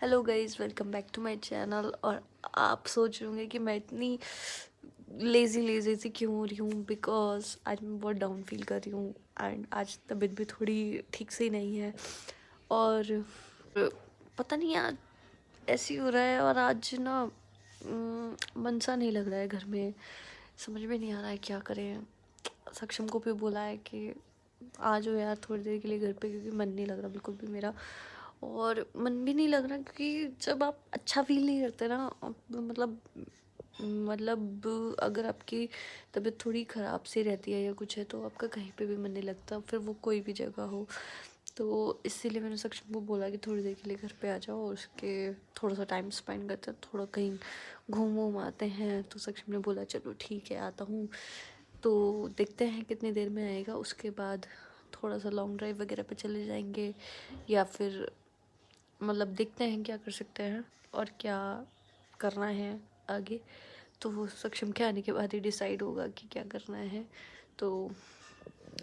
Hello guys, welcome back to my channel. और आप सोच रहे होंगे कि मैं इतनी लेज़ी सी क्यों हो रही हूँ, बिकॉज आज मैं बहुत डाउन फील कर रही हूँ एंड आज तबीयत भी थोड़ी ठीक से नहीं है। और पता नहीं आज ऐसे ही हो रहा है। और आज ना मन सा नहीं लग रहा है घर में, समझ में नहीं आ रहा है क्या करें। सक्षम को भी बोला है कि आ जाओ यार थोड़ी देर के लिए घर पे, क्योंकि मन नहीं लग रहा बिल्कुल भी मेरा। और मन भी नहीं लग रहा क्योंकि जब आप अच्छा फील नहीं करते ना, मतलब अगर आपकी तबीयत थोड़ी ख़राब सी रहती है या कुछ है, तो आपका कहीं पे भी मन नहीं लगता, फिर वो कोई भी जगह हो। तो इसीलिए मैंने सक्षम को बोला कि थोड़ी देर के लिए घर पे आ जाओ और उसके थोड़ा सा टाइम स्पेंड करते हैं, थोड़ा कहीं घूम वूम आते हैं। तो सक्षम ने बोला चलो ठीक है आता हूँ। तो देखते हैं कितनी देर में आएगा, उसके बाद थोड़ा सा लॉन्ग ड्राइव वगैरह पे चले जाएंगे, या फिर मतलब देखते हैं क्या कर सकते हैं और क्या करना है आगे। तो वो सक्षम के आने के बाद ही डिसाइड होगा कि क्या करना है। तो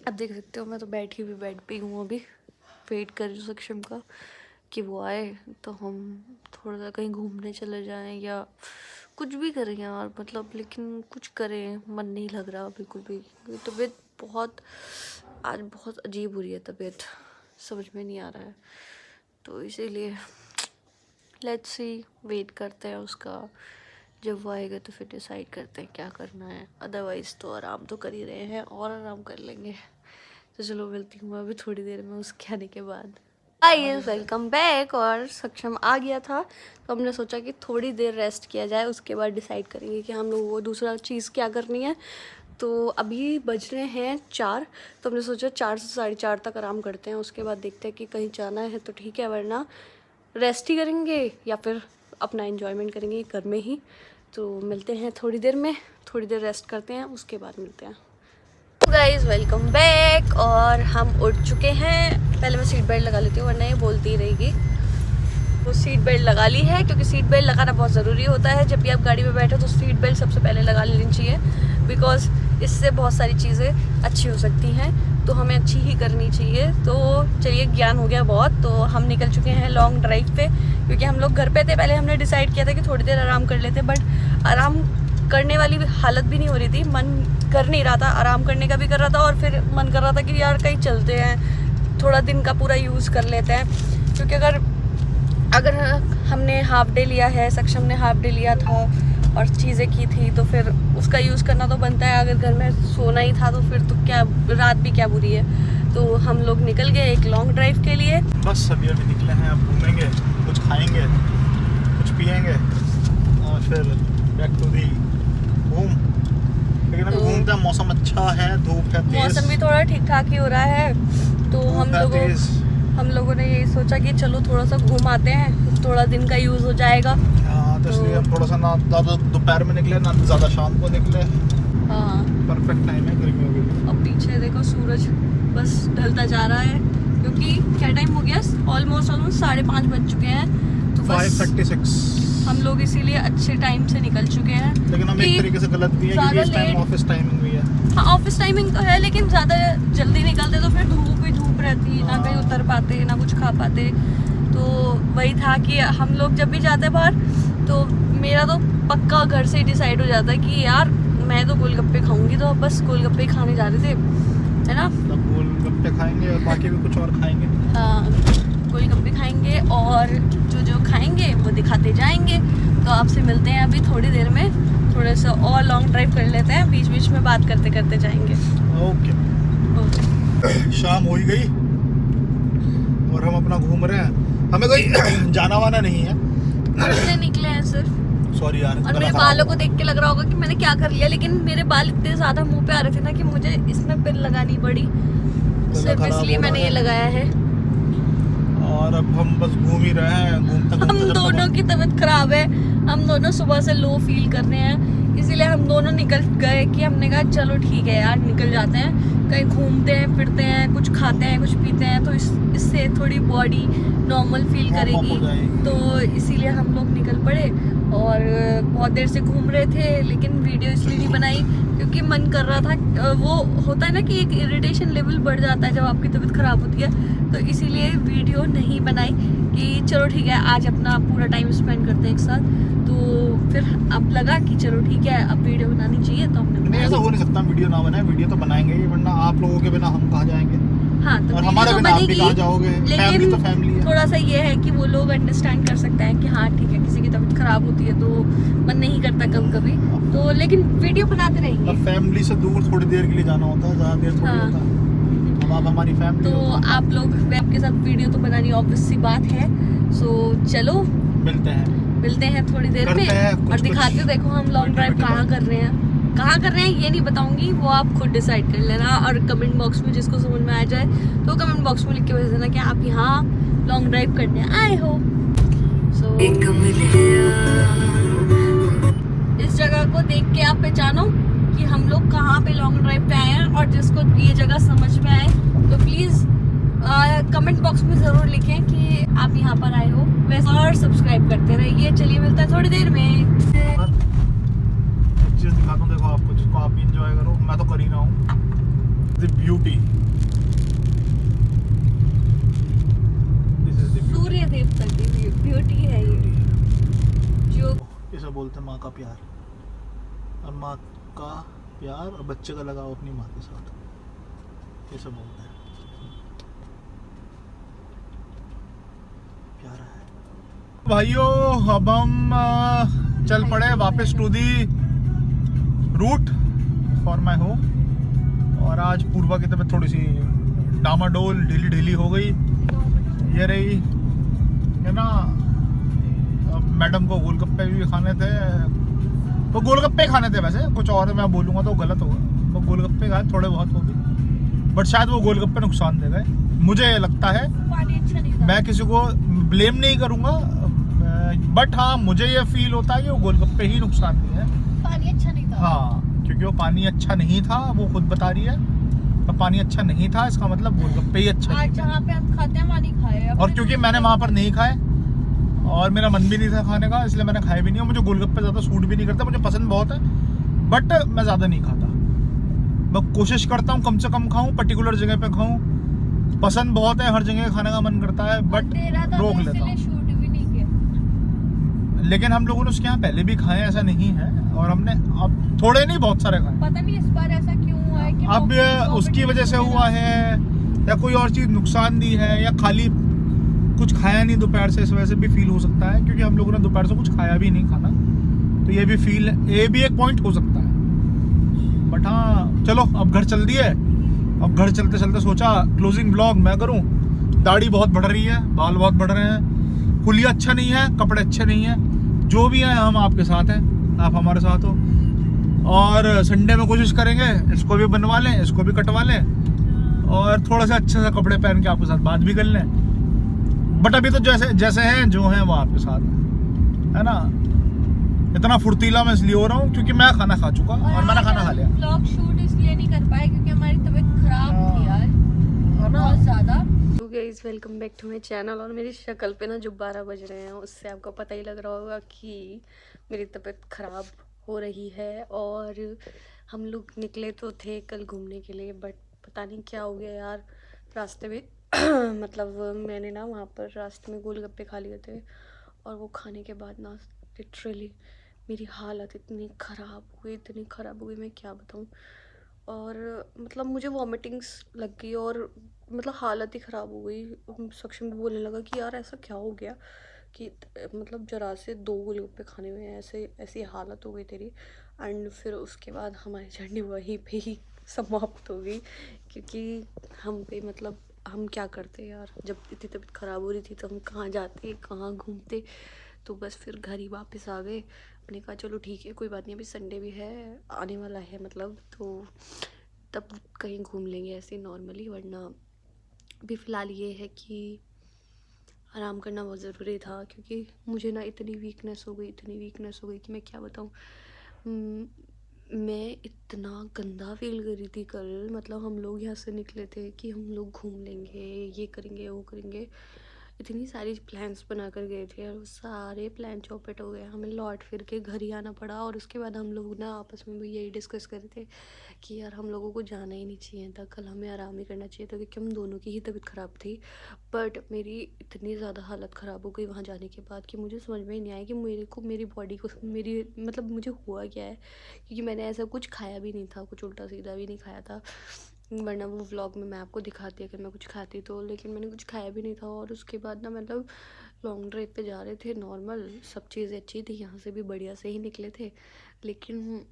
अब देख सकते हो मैं तो बैठी हुई बेड पे हूँ, अभी वेट कर रही हूँ सक्षम का कि वो आए तो हम थोड़ा सा कहीं घूमने चले जाएं या कुछ भी करें यार, मतलब लेकिन कुछ करें, मन नहीं लग रहा बिल्कुल भी। तबीयत बहुत आज बहुत अजीब हो रही है तबीयत, समझ में नहीं आ रहा है। तो इसीलिए लेट्स सी, वेट करते हैं उसका, जब वो आएगा तो फिर डिसाइड करते हैं क्या करना है। अदरवाइज़ तो आराम तो कर ही रहे हैं और आराम कर लेंगे। तो चलो मिलती हूँ मैं अभी थोड़ी देर में उसके आने के बाद। Guys welcome back. और सक्षम आ गया था तो हमने सोचा कि थोड़ी देर रेस्ट किया जाए, उसके बाद डिसाइड करेंगे कि हम लोग वो दूसरा चीज़ क्या करनी है। तो अभी बज रहे हैं 4, तो हमने सोचा 4 से 4:30 तक आराम करते हैं, उसके बाद देखते हैं कि कहीं जाना है तो ठीक है, वरना रेस्ट ही करेंगे या फिर अपना एंजॉयमेंट करेंगे घर में ही। तो मिलते हैं थोड़ी देर में, थोड़ी देर रेस्ट करते हैं उसके बाद मिलते हैं। Guys welcome back. और हम उठ चुके हैं। पहले मैं सीट बेल्ट लगा लेती हूँ वरना ये बोलती ही रहेगी। वो सीट बेल्ट लगा ली है क्योंकि सीट बेल्ट लगाना बहुत ज़रूरी होता है। जब भी आप गाड़ी में बैठो तो सीट बेल्ट सबसे पहले लगा लेनी चाहिए, बिकॉज इससे बहुत सारी चीज़ें अच्छी हो सकती हैं, तो हमें अच्छी ही करनी चाहिए। तो चलिए ज्ञान हो गया बहुत। तो हम निकल चुके हैं लॉन्ग ड्राइव पे, क्योंकि हम लोग घर पे थे। पहले हमने डिसाइड किया था कि थोड़ी देर आराम कर लेते, बट आराम करने वाली हालत भी नहीं हो रही थी, मन कर नहीं रहा था, आराम करने का भी कर रहा था और फिर मन कर रहा था कि यार कहीं चलते हैं, थोड़ा दिन का पूरा यूज़ कर लेते हैं। क्योंकि अगर हमने हाफ डे लिया है, सक्षम ने हाफ डे लिया था और चीज़ें की थी, तो फिर उसका यूज़ करना तो बनता है। अगर घर में सोना ही था तो फिर तो क्या, रात भी क्या बुरी है। तो हम लोग निकल गए एक लॉन्ग ड्राइव के लिए। बस अभी निकले हैं, अब घूमेंगे, कुछ खाएंगे, कुछ पिएंगे और फिर बैक टू दी होम। लेकिन अभी घूमते हैं, मौसम अच्छा है, धूप है तेज, मौसम भी थोड़ा ठीक ठाक ही हो रहा है। तो हम लोगों ने यही सोचा कि चलो थोड़ा सा घूम आते हैं, थोड़ा दिन का यूज़ हो जाएगा। हाँ, तो इसलिए हम थोड़ा सा ना ज़्यादा दोपहर में निकले ना ज़्यादा शाम को निकले। हाँ, परफेक्ट टाइम है गर्मियों के लिए। अब पीछे देखो सूरज बस ढलता जा रहा है, क्योंकि क्या टाइम हो गया, ऑलमोस्ट 5:30 बज चुके हैं। तो 5:36 हम लोग इसीलिए अच्छे टाइम से निकल चुके हैं। लेकिन हम एक तरीके से गलत भी है क्योंकि इस टाइम ऑफिस टाइमिंग भी है। हाँ, ऑफिस टाइमिंग तो है, लेकिन ज़्यादा जल्दी निकलते तो फिर धूप ही धूप रहती, ना कहीं उतर पाते ना कुछ खा पाते। तो वही था कि हम लोग जब भी जाते बाहर, तो मेरा तो पक्का घर से ही डिसाइड हो जाता है कि यार मैं तो गोलगप्पे खाऊंगी, तो अब बस गोलगप्पे ही खाने जा रहे थे, है ना। गोलगप्पे खाएंगे और बाकी भी कुछ और खाएंगे। हाँ, गोलगप्पे खाएंगे और जो खाएंगे वो दिखाते जाएंगे। तो आपसे मिलते हैं अभी थोड़ी देर में, थोड़ा सा और लॉन्ग ड्राइव कर लेते हैं, बीच बीच में बात करते करते जाएंगे। ओके। शाम हो ही गई और हम अपना घूम रहे हैं, हमें कोई जाना वाना नहीं है, निकले हैं सिर्फ। सॉरी यार। और मेरे बालों को देख के लग रहा होगा कि मैंने क्या कर लिया, लेकिन मेरे बाल इतने ज्यादा मुंह पे आ रहे थे ना कि मुझे इसमें पिन लगानी पड़ी, सिर्फ इसलिए मैंने ये लगाया है। और अब हम बस घूम ही रहे हैं, हम दोनों की तबीयत खराब है, हम दोनों सुबह से लो फील कर रहे हैं, इसीलिए हम दोनों निकल गए कि हमने कहा चलो ठीक है यार निकल जाते हैं, कहीं घूमते हैं फिरते हैं, कुछ खाते हैं कुछ पीते हैं, तो इससे थोड़ी बॉडी नॉर्मल फील करेगी। तो इसीलिए हम लोग निकल पड़े और बहुत देर से घूम रहे थे, लेकिन वीडियो इसलिए नहीं बनाई क्योंकि मन कर रहा था। वो होता है ना कि एक इरिटेशन लेवल बढ़ जाता है जब आपकी तबीयत ख़राब होती है, तो इसीलिए वीडियो नहीं बनाई कि चलो ठीक है आज अपना पूरा टाइम स्पेंड करते हैं एक साथ। तो फिर अब लगा कि चलो ठीक है अब वीडियो बनानी चाहिए, तो हमने नहीं, ऐसा हो नहीं सकता वीडियो ना बनाए, वीडियो तो बनाएंगे ही, वरना आप लोगों के बिना हम कहाँ जाएंगे। हाँ, तो और हमारे बिना आप भी कहाँ जाओगे। फैमिली तो फैमिली है। थोड़ा सा ये है कि वो लोग अंडरस्टैंड कर सकते हैं कि हाँ ठीक है किसी की तबीयत खराब होती है तो मन नहीं करता कभी कभी, तो लेकिन वीडियो बनाते रहेंगे। फैमिली से दूर थोड़ी देर के लिए जाना होता है, ज़्यादा देर थोड़ी होता है। अब आप हमारी फैमिली तो आप लोग आपके साथ वीडियो तो बनानी ऑब्वियस सी बात है। सो चलो मिलते हैं थोड़ी देर में और दिखाते हैं। देखो हम लॉन्ग ड्राइव कहाँ कर रहे हैं ये नहीं बताऊंगी, वो आप खुद डिसाइड कर लेना। और कमेंट बॉक्स में जिसको समझ में आ जाए तो कमेंट बॉक्स में लिख के भेज देना कि आप यहाँ लॉन्ग ड्राइव करने आए हो। सो इस जगह को देख के आप पहचानो कि हम लोग कहाँ पे लॉन्ग ड्राइव पे आए हैं, और जिसको ये जगह समझ में आए तो प्लीज़ कमेंट बॉक्स में ज़रूर लिखें कि आप यहाँ पर आए हो। वैसे और सब्सक्राइब करते रहिए। चलिए मिलता है थोड़ी देर में। चीज़ दिखाता हूँ, देखो आपको, जिसको आप भी इंजॉय करो, मैं तो कर ही रहा हूँ। The beauty, this is the सूर्य देवता की ब्यूटी है ये, जो इसे बोलते हैं माँ का प्यार। और माँ का प्यार और बच्चे का लगाव अपनी माँ के साथ, ये सब बोलते हैं। प्यारा है भाइयों। अब हम चल पड़े वापस to the route for my home. और आज पूर्वा की तबीयत थोड़ी सी डामाडोल ढीली हो गई। ये रही है ना, अब मैडम को गोलगप्पे भी खाने थे, तो गोलगप्पे खाने थे। वैसे कुछ और मैं बोलूँगा तो गलत होगा, वो गोलगप्पे खाए थोड़े बहुत हो गए, बट शायद वो गोलगप्पे नुकसान दे गए, मुझे लगता है। मैं किसी को ब्लेम नहीं करूँगा, बट हाँ मुझे ये फील होता है कि वो गोलगप्पे ही नुकसान दिए हैं। पानी अच्छा नहीं था। हाँ, क्योंकि वो पानी अच्छा नहीं था, वो खुद बता रही है। तो पानी अच्छा नहीं था, इसका मतलब गोलगप्पे ही अच्छा नहीं थे। जहाँ पे हम खाते हैं वहाँ नहीं खाए। और क्योंकि मैंने वहाँ पर नहीं खाए और मेरा मन भी नहीं था खाने का, इसलिए मैंने खाए भी नहीं। और मुझे गोलगप्पे ज़्यादा सूट भी नहीं करते, मुझे पसंद बहुत है बट मैं ज़्यादा नहीं खाता। मैं कोशिश करता हूँ कम से कम खाऊँ, पर्टिकुलर जगह पे खाऊँ। पसंद बहुत है, हर जगह खाने का मन करता है, बट रोक लेता हूँ। लेकिन हम लोगों ने उसके यहाँ पहले भी खाए, ऐसा नहीं है। और हमने अब थोड़े नहीं बहुत सारे खाए। पता नहीं इस बार ऐसा क्यों हुआ है कि अब उसकी वजह से हुआ है या कोई और चीज़ नुकसान दी है, या खाली कुछ खाया नहीं दोपहर से, इस वजह से भी फील हो सकता है। क्योंकि हम लोगों ने दोपहर से कुछ खाया भी नहीं खाना, तो ये भी फील, ये भी एक पॉइंट हो सकता है। बट हाँ चलो अब घर चल दिए। अब घर चलते चलते सोचा क्लोजिंग व्लॉग मैं करूँ। दाढ़ी बहुत बढ़ रही है, बाल बहुत बढ़ रहे हैं, हुलिया अच्छा नहीं है, कपड़े अच्छे नहीं हैं। जो भी है हम आपके साथ हैं, आप हमारे साथ हो। और संडे में कोशिश करेंगे इसको भी बनवा लें, इसको भी कटवा लें, और थोड़ा सा अच्छे से कपड़े पहन के आपके साथ बात भी कर लें। बट अभी तो जैसे हैं जो हैं वो आपके साथ है ना। इतना फुर्तीला मैं इसलिए हो रहा हूँ क्योंकि मैं खाना खा चुका और मैंने खाना खा लिया। व्लॉग शूट इसलिए नहीं कर पाए क्योंकि हमारी तबीयत खराब थी यार बहुत ज़्यादा। Guys welcome back to my channel. और मेरी शक्ल पे ना जो 12 बज रहे हैं उससे आपको पता ही लग रहा होगा कि मेरी तबीयत ख़राब हो रही है। और हम लोग निकले तो थे कल घूमने के लिए, बट पता नहीं क्या हो गया यार रास्ते में। मतलब मैंने ना वहाँ पर रास्ते में गोलगप्पे खा लिए थे, और वो खाने के बाद ना लिटरली मेरी हालत इतनी ख़राब हो गई मैं क्या बताऊँ। और मतलब मुझे वॉमिटिंग्स लग गई और मतलब हालत ही ख़राब हो गई। सक्षम भी बोलने लगा कि यार ऐसा क्या हो गया कि मतलब जरा से 2 गोलगप्पे खाने में ऐसी हालत हो गई तेरी। एंड फिर उसके बाद हमारी जर्नी वहीं पे ही समाप्त हो गई, क्योंकि हम पे मतलब हम क्या करते यार, जब इतनी तबीयत ख़राब हो रही थी तो हम कहाँ जाते कहाँ घूमते। तो बस फिर घर ही वापस आ गए। मैंने कहा चलो ठीक है कोई बात नहीं, अभी संडे भी है आने वाला है मतलब, तो तब कहीं घूम लेंगे ऐसे नॉर्मली। वरना अभी फ़िलहाल ये है कि आराम करना बहुत ज़रूरी था, क्योंकि मुझे ना इतनी वीकनेस हो गई कि मैं क्या बताऊँ। मैं इतना गंदा फ़ील कर रही थी कल, मतलब हम लोग यहाँ से निकले थे कि हम लोग घूम लेंगे, ये करेंगे, वो करेंगे। इतनी सारी प्लान्स बना कर गए थे और वो सारे प्लान चौपट हो गए। हमें लौट फिर के घर ही आना पड़ा और उसके बाद हम लोग ना आपस में भी यही डिस्कस कर रहे थे कि यार हम लोगों को जाना ही नहीं चाहिए था, कल हमें आराम ही करना चाहिए था, क्योंकि हम दोनों की ही तबीयत ख़राब थी। बट मेरी इतनी ज़्यादा हालत ख़राब हो गई वहाँ जाने के बाद कि मुझे समझ में ही नहीं आया कि मेरे को, मेरी बॉडी को, मेरी मतलब मुझे हुआ क्या है, क्योंकि मैंने ऐसा कुछ खाया भी नहीं था, कुछ उल्टा सीधा भी नहीं खाया था, वरना वो व्लॉग में मैं आपको दिखाती अगर मैं कुछ खाती तो, लेकिन मैंने कुछ खाया भी नहीं था। और उसके बाद ना मतलब लॉन्ग ड्राइव पे जा रहे थे, नॉर्मल सब चीज़ें अच्छी थी, यहाँ से भी बढ़िया से ही निकले थे, लेकिन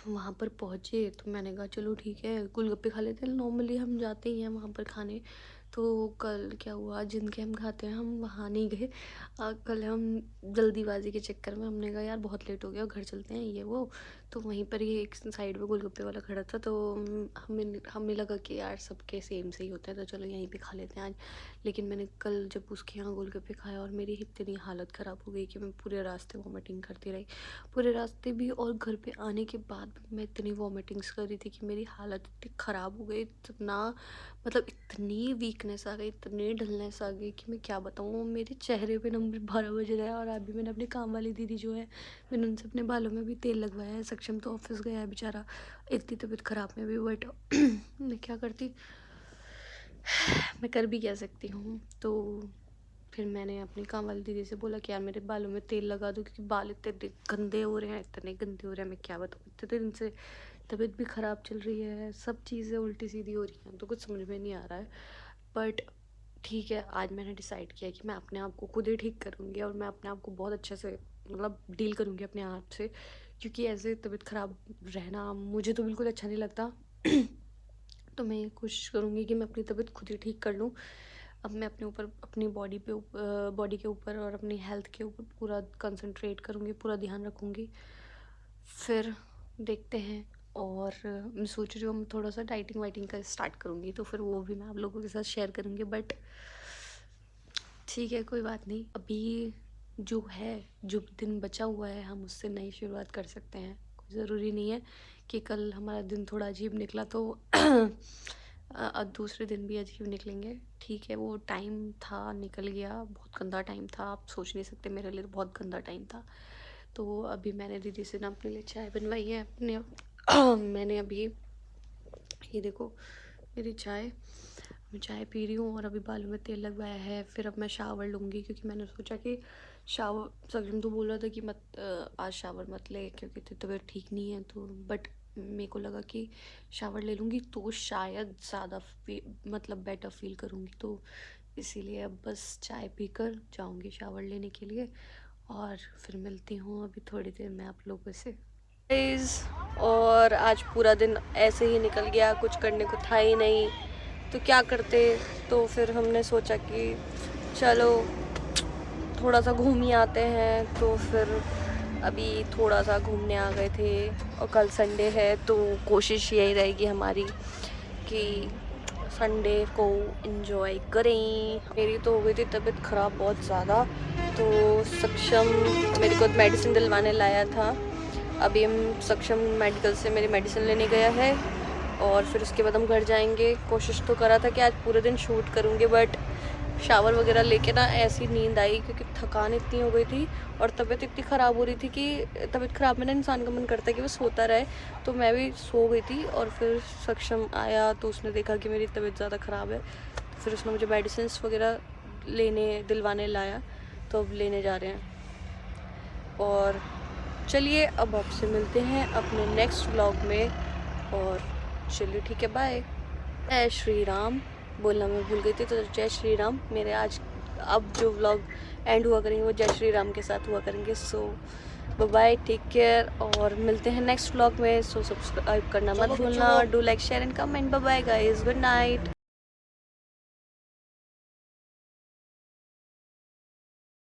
वहाँ पर पहुँचे तो मैंने कहा चलो ठीक है गोलगप्पे खा लेते हैं, नॉर्मली हम जाते ही हैं वहाँ पर खाने। तो कल क्या हुआ, जिनके हम खाते हैं हम वहाँ नहीं गए। कल हम जल्दीबाजी के चक्कर में हमने कहा यार बहुत लेट हो गया, घर चलते हैं ये वो। तो वहीं पर ही एक साइड में गोलगप्पे वाला खड़ा था, तो हमें लगा कि यार सबके सेम से ही होते हैं तो चलो यहीं पे खा लेते हैं आज। लेकिन मैंने कल जब उसके यहाँ गोलगप्पे खाया और मेरी इतनी हालत ख़राब हो गई कि मैं पूरे रास्ते वॉमिटिंग करती रही, पूरे रास्ते भी, और घर पे आने के बाद भी मैं इतनी वॉमिटिंग्स कर रही थी कि मेरी हालत इतनी ख़राब हो गई, इतना मतलब इतनी वीकनेस आ गई, इतनी डलनेस आ गई कि मैं क्या बताऊँ। मेरे चेहरे पे नंबर 12 बज रहा है और अभी मैंने अपनी काम वाली दीदी जो है, मैंने उनसे अपने बालों में भी तेल लगवाया है। सक्षम तो ऑफिस गया है बेचारा इतनी तबीयत ख़राब में भी, बट मैं क्या करती, मैं कर भी क्या सकती हूँ। तो फिर मैंने अपनी काम वाली दीदी से बोला कि यार मेरे बालों में तेल लगा दो, क्योंकि बाल इतने गंदे हो रहे हैं, इतने गंदे हो रहे हैं, मैं क्या बताऊँ। इतने दिन से तबीयत भी ख़राब चल रही है, सब चीज़ें उल्टी सीधी हो रही हैं, तो कुछ समझ में नहीं आ रहा है। बट ठीक है, आज मैंने डिसाइड किया कि मैं अपने आप को खुद ही ठीक करूँगी और मैं अपने आप को बहुत अच्छे से मतलब डील करूँगी अपने आप से, क्योंकि ऐसे तबीयत ख़राब रहना मुझे तो बिल्कुल अच्छा नहीं लगता। तो मैं कोशिश करूँगी कि मैं अपनी तबीयत खुद ही ठीक कर लूँ। अब मैं अपने ऊपर, अपनी बॉडी के ऊपर और अपनी हेल्थ के ऊपर पूरा कंसंट्रेट करूँगी, पूरा ध्यान रखूँगी, फिर देखते हैं। और मैं सोच रही हूँ मैं थोड़ा सा डाइटिंग वाइटिंग का स्टार्ट करूँगी, तो फिर वो भी मैं आप लोगों के साथ शेयर करूँगी। बट ठीक है, कोई बात नहीं, अभी जो है, जो दिन बचा हुआ है हम उससे नई शुरुआत कर सकते हैं। कोई ज़रूरी नहीं है कि कल हमारा दिन थोड़ा अजीब निकला तो दूसरे दिन भी अजीब निकलेंगे। ठीक है, वो टाइम था, निकल गया, बहुत गंदा टाइम था, आप सोच नहीं सकते, मेरे लिए बहुत गंदा टाइम था। तो अभी मैंने दीदी से ना अपने लिए चाय बनवाई है अपने मैंने अभी, ये देखो मेरी चाय, मैं चाय पी रही हूँ और अभी बालों में तेल लगवाया है। फिर अब मैं शावर लूँगी, क्योंकि मैंने सोचा कि शावर, सक्षम तो बोल रहा था कि मत आज शावर मत ले क्योंकि तेरी तबीयत ठीक नहीं है, तो बट मेरे को लगा कि शावर ले लूँगी तो शायद ज़्यादा मतलब बेटर फील करूँगी, तो इसीलिए अब बस चाय पीकर जाऊँगी शावर लेने के लिए और फिर मिलती हूँ अभी थोड़ी देर में आप लोगों से। और आज पूरा दिन ऐसे ही निकल गया, कुछ करने को था ही नहीं, तो क्या करते। तो फिर हमने सोचा कि चलो थोड़ा सा घूम ही आते हैं, तो फिर अभी थोड़ा सा घूमने आ गए थे। और कल संडे है तो कोशिश यही रहेगी हमारी कि संडे को एंजॉय करें। मेरी तो हो गई थी तबीयत ख़राब बहुत ज़्यादा, तो सक्षम मेरे को मेडिसिन दिलवाने लाया था। अभी हम सक्षम मेडिकल से मेरी मेडिसिन लेने गया है और फिर उसके बाद हम घर जाएंगे। कोशिश तो करा था कि आज पूरे दिन शूट करूँगी, बट शावर वगैरह लेके ना ऐसी नींद आई, क्योंकि थकान इतनी हो गई थी और तबीयत इतनी ख़राब हो रही थी कि तबीयत ख़राब में ना इंसान का मन करता है कि वो सोता रहे, तो मैं भी सो गई थी। और फिर सक्षम आया तो उसने देखा कि मेरी तबीयत ज़्यादा ख़राब है, तो फिर उसने मुझे मेडिसिन वगैरह दिलवाने लाया, तो अब लेने जा रहे हैं। और चलिए अब आपसे मिलते हैं अपने नेक्स्ट व्लॉग में, और चलिए ठीक है, बाय। जय श्री राम बोलना मैं भूल गई थी, तो जय श्री राम। मेरे आज अब जो व्लॉग एंड हुआ करेंगे वो जय श्री राम के साथ हुआ करेंगे। सो बाय बाय, टेक केयर, और मिलते हैं नेक्स्ट व्लॉग में। सो सब्सक्राइब करना मत भूलना, do like share and comment. Bye bye guys, good night.